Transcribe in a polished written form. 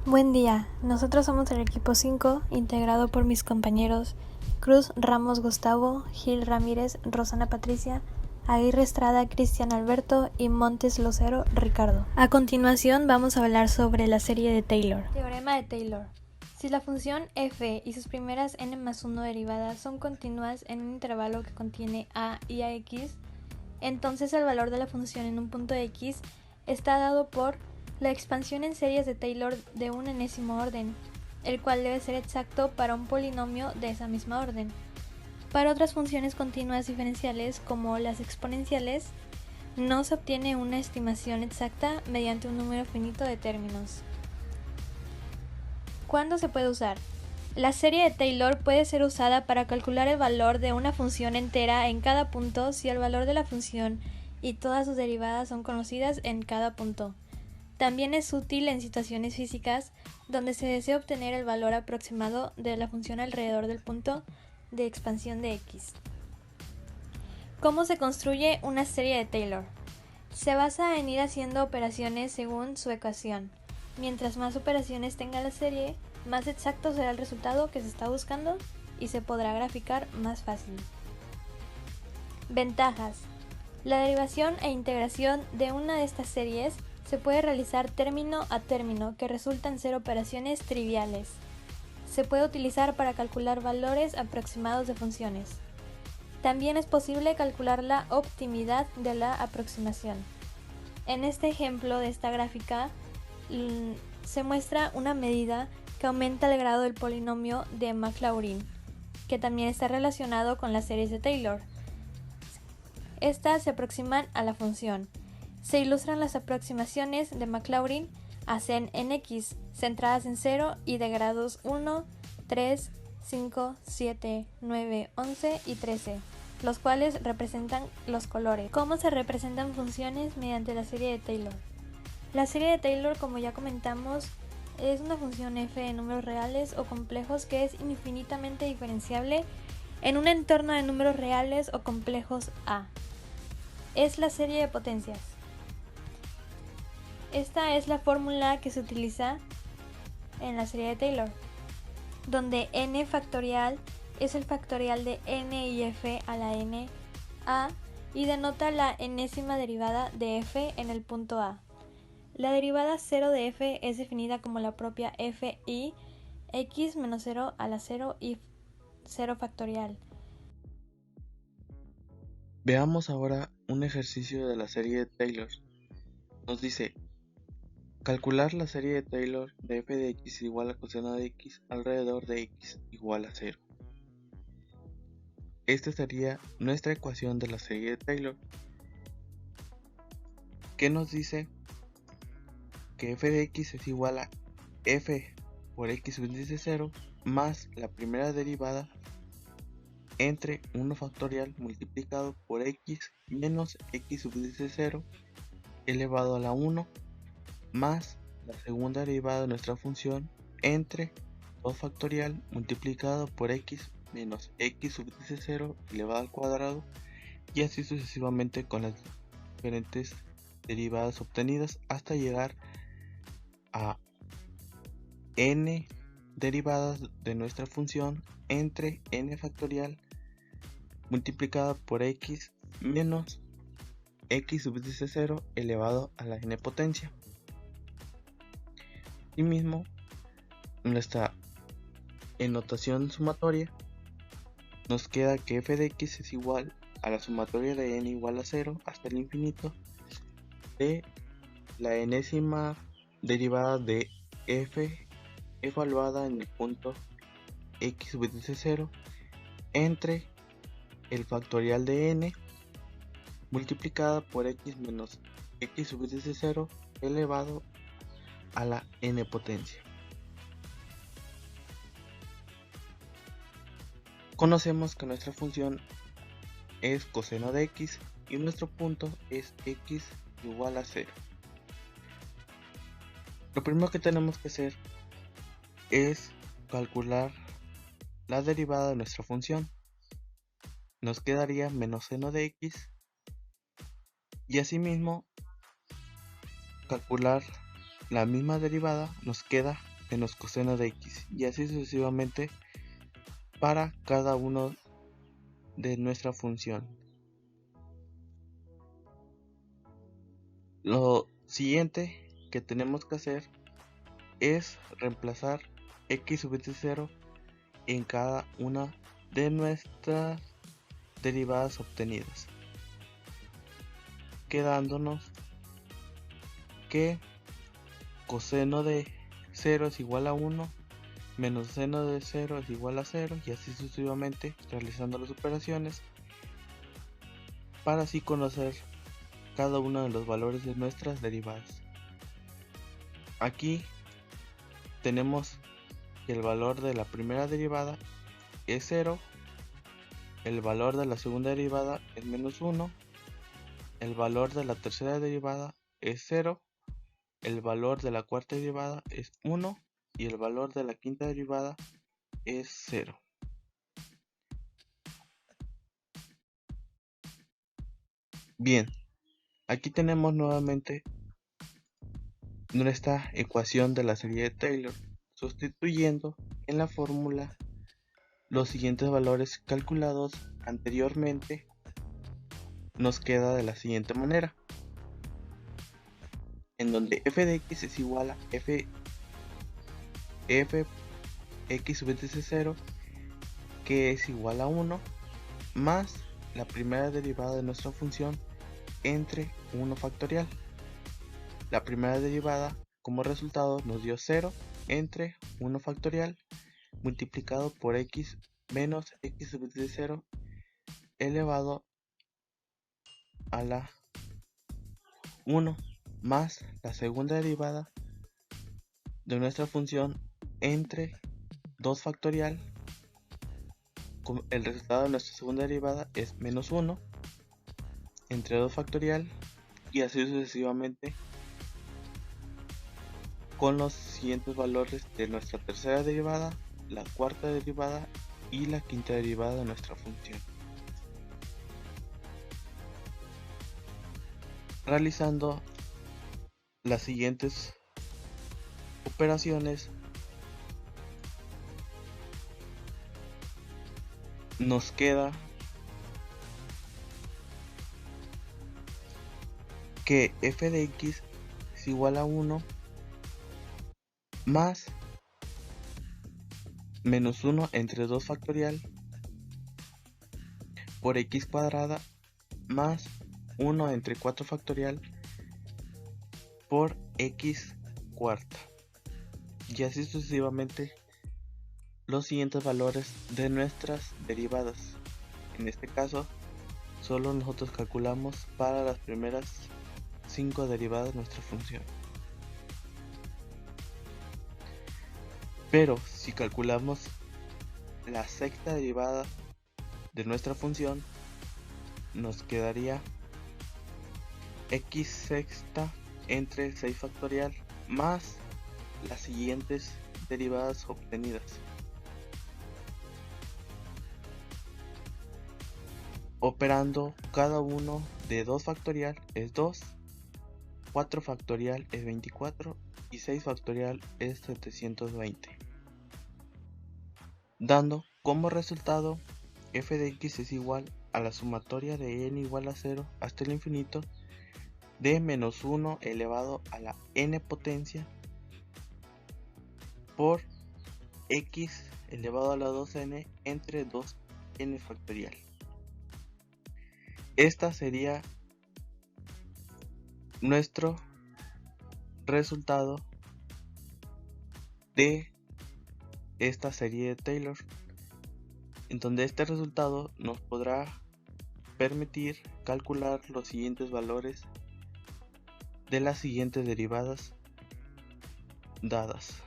Buen día, nosotros somos el equipo 5, integrado por mis compañeros Cruz Ramos Gustavo, Gil Ramírez, Rosana Patricia, Aguirre Estrada, Cristian Alberto y Montes Lucero Ricardo. A continuación vamos a hablar sobre la serie de Taylor. Teorema de Taylor. Si la función f y sus primeras n más 1 derivadas son continuas en un intervalo que contiene a y ax, entonces el valor de la función en un punto x está dado por la expansión en series de Taylor de un enésimo orden, el cual debe ser exacto para un polinomio de esa misma orden. Para otras funciones continuas diferenciales, como las exponenciales, no se obtiene una estimación exacta mediante un número finito de términos. ¿Cuándo se puede usar? La serie de Taylor puede ser usada para calcular el valor de una función entera en cada punto si el valor de la función y todas sus derivadas son conocidas en cada punto. También es útil en situaciones físicas donde se desea obtener el valor aproximado de la función alrededor del punto de expansión de x. ¿Cómo se construye una serie de Taylor? Se basa en ir haciendo operaciones según su ecuación. Mientras más operaciones tenga la serie, más exacto será el resultado que se está buscando y se podrá graficar más fácil. Ventajas. La derivación e integración de una de estas series se puede realizar término a término, que resultan ser operaciones triviales. Se puede utilizar para calcular valores aproximados de funciones. También es posible calcular la optimidad de la aproximación. En este ejemplo de esta gráfica se muestra una medida que aumenta el grado del polinomio de Maclaurin, que también está relacionado con las series de Taylor. Estas se aproximan a la función. Se ilustran las aproximaciones de Maclaurin a Zen en X, centradas en 0 y de grados 1, 3, 5, 7, 9, 11 y 13, los cuales representan los colores. ¿Cómo se representan funciones mediante la serie de Taylor? La serie de Taylor, como ya comentamos, es una función f de números reales o complejos que es infinitamente diferenciable en un entorno de números reales o complejos A. Es la serie de potencias. Esta es la fórmula que se utiliza en la serie de Taylor, donde n factorial es el factorial de n y f a la n a y denota la enésima derivada de f en el punto A. La derivada 0 de f es definida como la propia f y x menos 0 a la 0 y 0 factorial. Veamos ahora un ejercicio de la serie de Taylor. Nos dice: calcular la serie de Taylor de f de x igual a coseno de x alrededor de x igual a 0. Esta sería nuestra ecuación de la serie de Taylor, que nos dice que f de x es igual a f por x subíndice 0 más la primera derivada entre 1 factorial multiplicado por x menos x subíndice 0 elevado a la 1 más la segunda derivada de nuestra función entre 2 factorial multiplicado por x menos x subíndice 0 elevado al cuadrado, y así sucesivamente con las diferentes derivadas obtenidas hasta llegar a n derivadas de nuestra función entre n factorial multiplicada por x menos x subíndice 0 elevado a la n potencia. Asimismo, nuestra notación sumatoria nos queda que f de x es igual a la sumatoria de n igual a 0 hasta el infinito de la enésima derivada de f evaluada en el punto x subíndice 0 entre el factorial de n multiplicada por x menos x subíndice 0 elevado a la n potencia. Conocemos que nuestra función es coseno de x y nuestro punto es x igual a 0. Lo primero que tenemos que hacer es calcular la derivada de nuestra función. Nos quedaría menos seno de x, y asimismo calcular la misma derivada nos queda menos coseno de x, y así sucesivamente para cada uno de nuestra función. Lo siguiente que tenemos que hacer es reemplazar x sub de 0 en cada una de nuestras derivadas obtenidas, quedándonos que coseno de 0 es igual a 1, menos seno de 0 es igual a 0, y así sucesivamente, realizando las operaciones para así conocer cada uno de los valores de nuestras derivadas. Aquí tenemos que el valor de la primera derivada es 0, el valor de la segunda derivada es menos 1, el valor de la tercera derivada es 0, el valor de la cuarta derivada es 1 y el valor de la quinta derivada es 0. Bien, aquí tenemos nuevamente nuestra ecuación de la serie de Taylor, sustituyendo en la fórmula los siguientes valores calculados anteriormente. Nos queda de la siguiente manera, en donde f de x es igual a f x sub de 0, que es igual a 1, más la primera derivada de nuestra función entre 1 factorial. La primera derivada como resultado nos dio 0 entre 1 factorial multiplicado por x menos x sub de 0 elevado a la 1, más la segunda derivada de nuestra función entre 2 factorial. El resultado de nuestra segunda derivada es menos 1 entre 2 factorial, y así sucesivamente con los siguientes valores de nuestra tercera derivada, la cuarta derivada y la quinta derivada de nuestra función. Realizando las siguientes operaciones, nos queda que f de x es igual a 1 más menos 1 entre 2 factorial por x cuadrada más 1 entre 4 factorial por x cuarta, y así sucesivamente los siguientes valores de nuestras derivadas. En este caso solo nosotros calculamos para las primeras 5 derivadas de nuestra función, pero si calculamos la sexta derivada de nuestra función, nos quedaría x sexta entre 6 factorial más las siguientes derivadas obtenidas, operando cada uno de 2 factorial es 2, 4 factorial es 24 y 6 factorial es 720, dando como resultado f de x es igual a la sumatoria de n igual a 0 hasta el infinito de menos 1 elevado a la n potencia por x elevado a la 2n entre 2n factorial. Esta sería nuestro resultado de esta serie de Taylor, en donde este resultado nos podrá permitir calcular los siguientes valores de las siguientes derivadas dadas.